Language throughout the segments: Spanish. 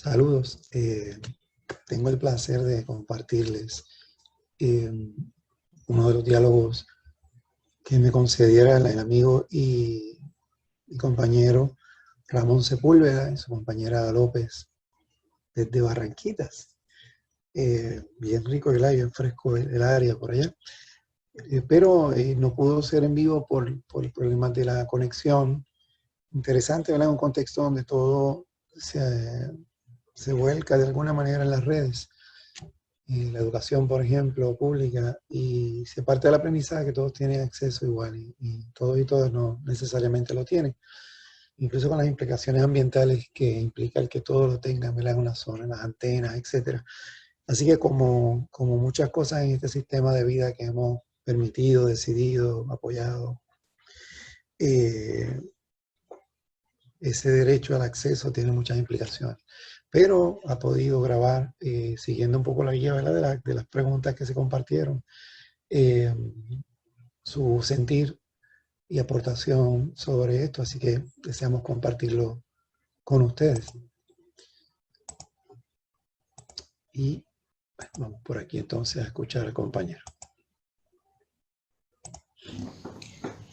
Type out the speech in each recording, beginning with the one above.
Saludos. Tengo el placer de compartirles uno de los diálogos que me concediera el amigo y compañero Ramón Sepúlveda y su compañera Ada López desde Barranquitas. Bien rico bien fresco el área por allá. Pero no pudo ser en vivo por problemas de la conexión. Interesante, ¿verdad? Un contexto donde todo se vuelca de alguna manera en las redes. La educación, por ejemplo, pública, y se parte del aprendizaje que todos tienen acceso igual, y todos y todas no necesariamente lo tienen. Incluso con las implicaciones ambientales que implica el que todos lo tengan, ¿verdad? En una zona, en las antenas, etc. Así que como muchas cosas en este sistema de vida que hemos permitido, decidido, apoyado, ese derecho al acceso tiene muchas implicaciones. Pero ha podido grabar, siguiendo un poco la guía, ¿verdad? de las preguntas que se compartieron, su sentir y aportación sobre esto, así que deseamos compartirlo con ustedes. Y vamos por aquí entonces a escuchar al compañero.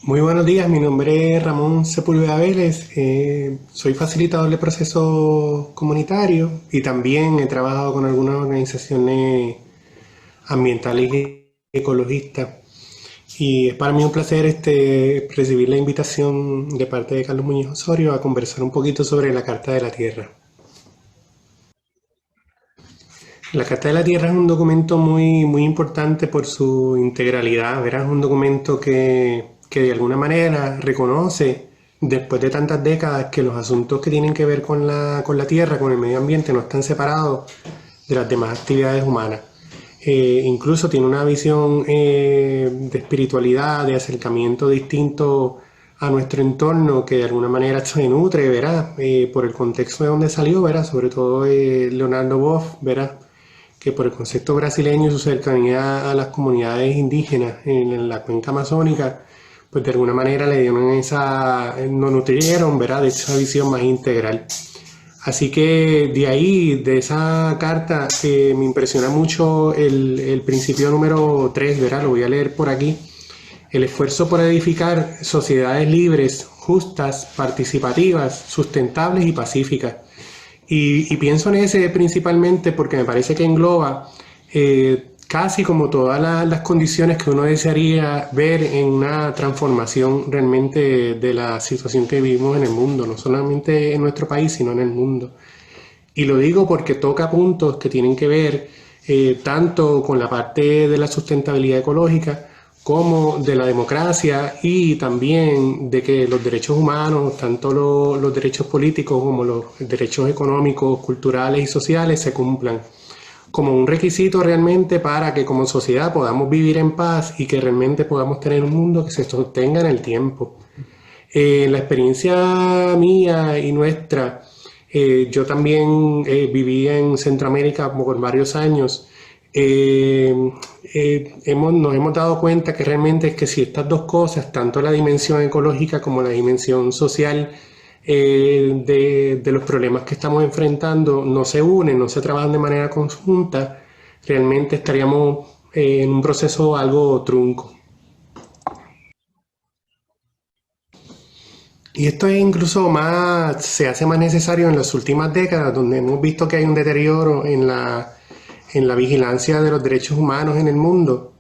Muy buenos días, mi nombre es Ramón Sepúlveda Vélez, soy facilitador de procesos comunitarios y también he trabajado con algunas organizaciones ambientales y ecologistas. Y es para mí un placer recibir la invitación de parte de Carlos Muñoz Osorio a conversar un poquito sobre la Carta de la Tierra. La Carta de la Tierra es un documento muy importante por su integralidad, ¿verdad? Es un documento que de alguna manera reconoce, después de tantas décadas, que los asuntos que tienen que ver con la Tierra, con el medio ambiente, no están separados de las demás actividades humanas. Incluso tiene una visión de espiritualidad, de acercamiento distinto a nuestro entorno, que de alguna manera se nutre, ¿verdad? Por el contexto de donde salió, ¿verdad? Sobre todo Leonardo Boff, ¿verdad? Que por el concepto brasileño y su cercanía a las comunidades indígenas en la cuenca amazónica, pues de alguna manera le dieron nos nutrieron, ¿verdad? De esa visión más integral. Así que de ahí, de esa carta, me impresiona mucho el principio número 3, ¿verdad? Lo voy a leer por aquí. El esfuerzo por edificar sociedades libres, justas, participativas, sustentables y pacíficas. Y pienso en ese principalmente porque me parece que engloba casi como todas las condiciones que uno desearía ver en una transformación realmente de la situación que vivimos en el mundo, no solamente en nuestro país, sino en el mundo. Y lo digo porque toca puntos que tienen que ver tanto con la parte de la sustentabilidad ecológica como de la democracia y también de que los derechos humanos, tanto los derechos políticos como los derechos económicos, culturales y sociales se cumplan como un requisito realmente para que como sociedad podamos vivir en paz y que realmente podamos tener un mundo que se sostenga en el tiempo. La experiencia mía y nuestra, yo también viví en Centroamérica por varios años. Nos hemos dado cuenta que realmente es que si estas dos cosas, tanto la dimensión ecológica como la dimensión social de los problemas que estamos enfrentando, no se unen, no se trabajan de manera conjunta, realmente estaríamos en un proceso algo trunco. Y esto es incluso se hace más necesario en las últimas décadas, donde hemos visto que hay un deterioro en la vigilancia de los derechos humanos en el mundo.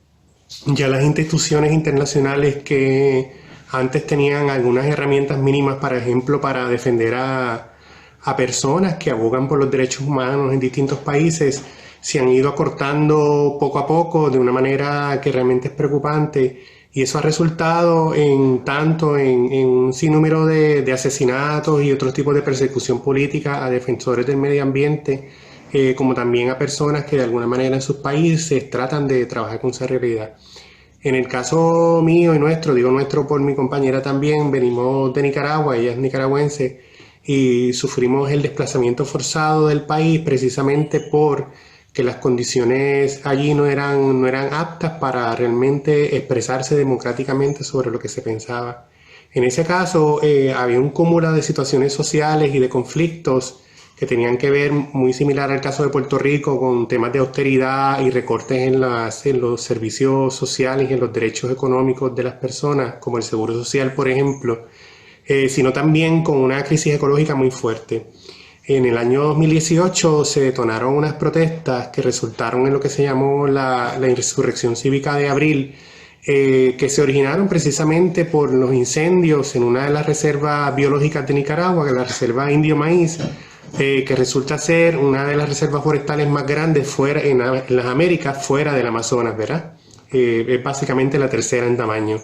Ya las instituciones internacionales que antes tenían algunas herramientas mínimas, por ejemplo, para defender a personas que abogan por los derechos humanos en distintos países, se han ido acortando poco a poco de una manera que realmente es preocupante. Y eso ha resultado tanto en un sinnúmero de asesinatos y otros tipos de persecución política a defensores del medio ambiente, como también a personas que de alguna manera en sus países tratan de trabajar con esa realidad. En el caso mío y nuestro, digo nuestro por mi compañera también, venimos de Nicaragua, ella es nicaragüense, y sufrimos el desplazamiento forzado del país precisamente por que las condiciones allí no eran aptas para realmente expresarse democráticamente sobre lo que se pensaba. En ese caso había un cúmulo de situaciones sociales y de conflictos que tenían que ver, muy similar al caso de Puerto Rico, con temas de austeridad y recortes en los servicios sociales y en los derechos económicos de las personas, como el seguro social, por ejemplo, sino también con una crisis ecológica muy fuerte. En el año 2018 se detonaron unas protestas que resultaron en lo que se llamó la insurrección cívica de abril, que se originaron precisamente por los incendios en una de las reservas biológicas de Nicaragua, que es la reserva Indio Maíz, que resulta ser una de las reservas forestales más grandes fuera, en las Américas, fuera del Amazonas, ¿verdad? Es básicamente la tercera en tamaño.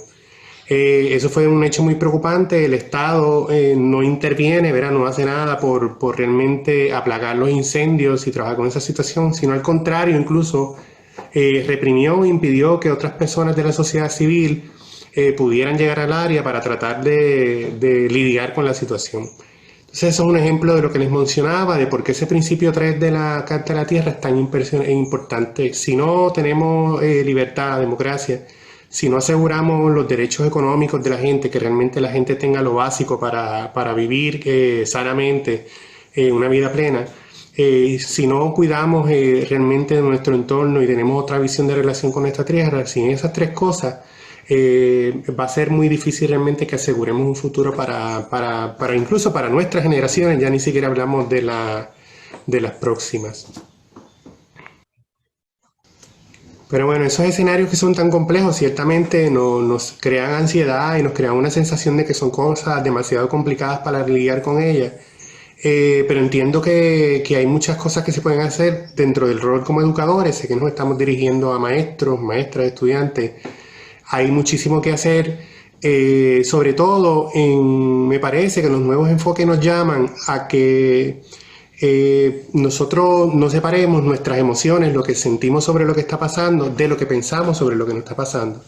Eso fue un hecho muy preocupante. El Estado no interviene, ¿verdad? No hace nada por realmente aplacar los incendios y trabajar con esa situación, sino al contrario, incluso reprimió e impidió que otras personas de la sociedad civil pudieran llegar al área para tratar de lidiar con la situación. Entonces eso es un ejemplo de lo que les mencionaba, de por qué ese principio 3 de la Carta de la Tierra es tan importante. Si no tenemos libertad, democracia, si no aseguramos los derechos económicos de la gente, que realmente la gente tenga lo básico para vivir sanamente una vida plena, si no cuidamos realmente de nuestro entorno y tenemos otra visión de relación con nuestra tierra, sin esas tres cosas, va a ser muy difícil realmente que aseguremos un futuro para incluso para nuestras generaciones, ya ni siquiera hablamos de las próximas. Pero bueno, esos escenarios que son tan complejos ciertamente nos crean ansiedad y nos crean una sensación de que son cosas demasiado complicadas para lidiar con ellas. Pero entiendo que hay muchas cosas que se pueden hacer dentro del rol como educadores. Sé que nos estamos dirigiendo a maestros, maestras, estudiantes. Hay muchísimo que hacer, sobre todo me parece que los nuevos enfoques nos llaman a que nosotros no separemos nuestras emociones, lo que sentimos sobre lo que está pasando, de lo que pensamos sobre lo que nos está pasando.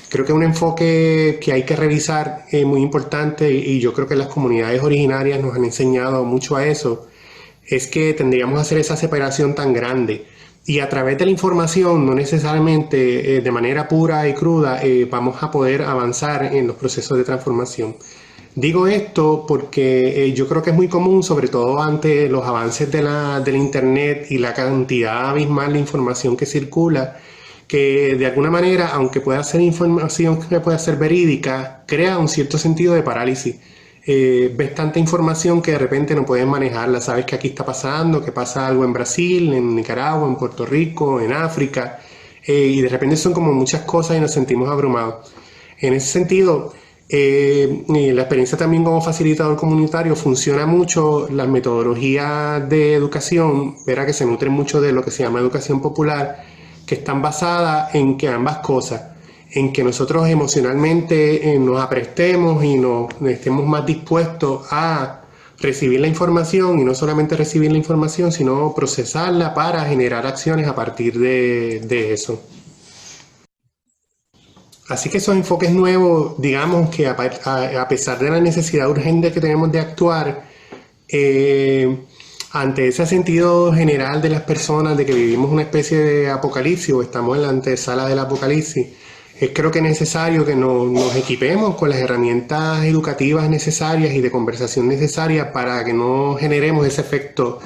Creo que es un enfoque que hay que revisar, muy importante, y yo creo que las comunidades originarias nos han enseñado mucho a eso, es que tendríamos que hacer esa separación tan grande. Y a través de la información, no necesariamente de manera pura y cruda, vamos a poder avanzar en los procesos de transformación. Digo esto porque yo creo que es muy común, sobre todo ante los avances del Internet y la cantidad abismal de información que circula, que de alguna manera, aunque pueda ser información que pueda ser verídica, crea un cierto sentido de parálisis. Ves tanta información que de repente no puedes manejarla. Sabes que aquí está pasando, que pasa algo en Brasil, en Nicaragua, en Puerto Rico, en África, y de repente son como muchas cosas y nos sentimos abrumados. En ese sentido, la experiencia también como facilitador comunitario funciona mucho. Las metodologías de educación, verá que se nutren mucho de lo que se llama educación popular, que están basadas en que ambas cosas, en que nosotros emocionalmente nos aprestemos y nos estemos más dispuestos a recibir la información, y no solamente recibir la información, sino procesarla para generar acciones a partir de eso. Así que esos enfoques nuevos, digamos que a pesar de la necesidad urgente que tenemos de actuar, ante ese sentido general de las personas de que vivimos una especie de apocalipsis o estamos en la antesala del apocalipsis, creo que es necesario que nos equipemos con las herramientas educativas necesarias y de conversación necesarias para que no generemos ese efecto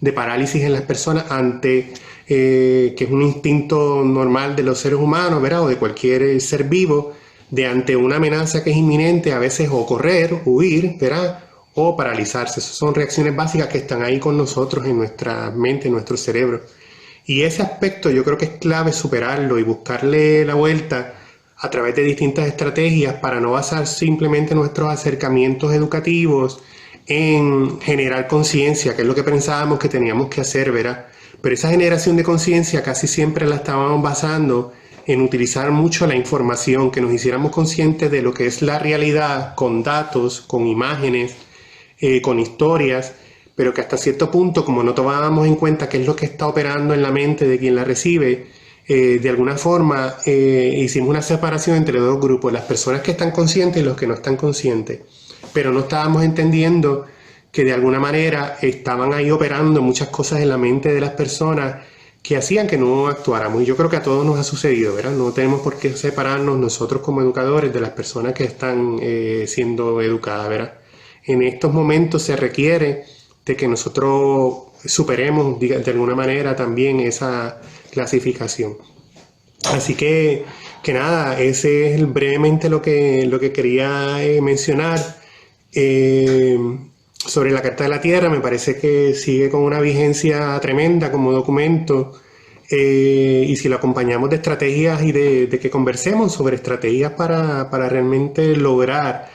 de parálisis en las personas ante, que es un instinto normal de los seres humanos, ¿verdad? O de cualquier ser vivo, de ante una amenaza que es inminente, a veces o correr, huir, ¿verdad? O paralizarse. Esas son reacciones básicas que están ahí con nosotros en nuestra mente, en nuestro cerebro. Y ese aspecto yo creo que es clave superarlo y buscarle la vuelta a través de distintas estrategias para no basar simplemente nuestros acercamientos educativos en generar conciencia, que es lo que pensábamos que teníamos que hacer, ¿verdad? Pero esa generación de conciencia casi siempre la estábamos basando en utilizar mucho la información, que nos hiciéramos conscientes de lo que es la realidad con datos, con imágenes, con historias, pero que hasta cierto punto, como no tomábamos en cuenta qué es lo que está operando en la mente de quien la recibe, de alguna forma hicimos una separación entre dos grupos, las personas que están conscientes y los que no están conscientes, pero no estábamos entendiendo que de alguna manera estaban ahí operando muchas cosas en la mente de las personas que hacían que no actuáramos. Y yo creo que a todos nos ha sucedido, ¿verdad? No tenemos por qué separarnos nosotros como educadores de las personas que están siendo educadas, ¿verdad? En estos momentos se requiere de que nosotros superemos de alguna manera también esa clasificación. Así que nada, ese es brevemente lo que quería mencionar. Sobre la Carta de la Tierra, me parece que sigue con una vigencia tremenda como documento. Y si lo acompañamos de estrategias y de que conversemos sobre estrategias para realmente lograr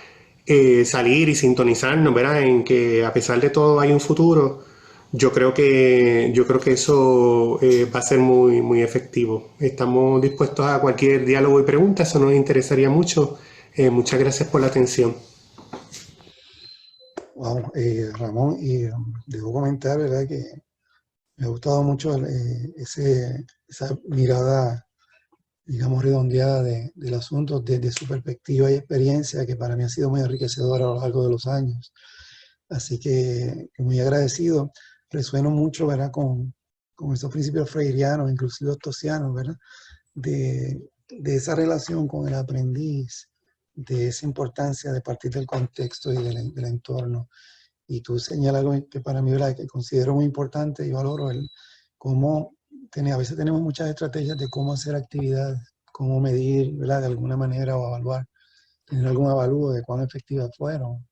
salir y sintonizarnos, ¿verdad? En que a pesar de todo hay un futuro. Yo creo que eso va a ser muy, muy efectivo. Estamos dispuestos a cualquier diálogo y pregunta, eso nos interesaría mucho. Muchas gracias por la atención. Wow, Ramón, y debo comentar, ¿verdad? Que me ha gustado mucho esa mirada, digamos, redondeada del asunto desde su perspectiva y experiencia, que para mí ha sido muy enriquecedora a lo largo de los años. Así que muy agradecido. Resueno mucho, ¿verdad? Con esos principios freirianos, inclusive tosianos, ¿verdad? De esa relación con el aprendiz, de esa importancia de partir del contexto y del entorno. Y tú señalas algo que para mí, ¿verdad?, que considero muy importante y valoro el cómo a veces tenemos muchas estrategias de cómo hacer actividades, cómo medir, ¿verdad?, de alguna manera o evaluar, tener algún avalúo de cuán efectivas fueron.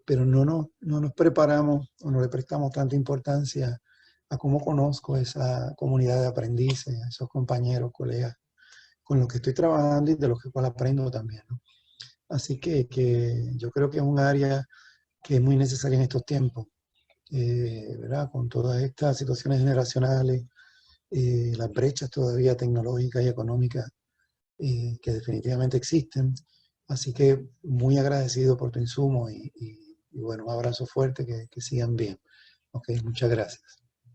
Pero no nos preparamos o no le prestamos tanta importancia a cómo conozco esa comunidad de aprendices, a esos compañeros, colegas con los que estoy trabajando y de los que cual aprendo también, ¿no? Así que yo creo que es un área que es muy necesaria en estos tiempos, ¿verdad? Con todas estas situaciones generacionales, las brechas todavía tecnológicas y económicas que definitivamente existen. Así que muy agradecido por tu insumo y bueno, un abrazo fuerte, que sigan bien. Ok, muchas gracias.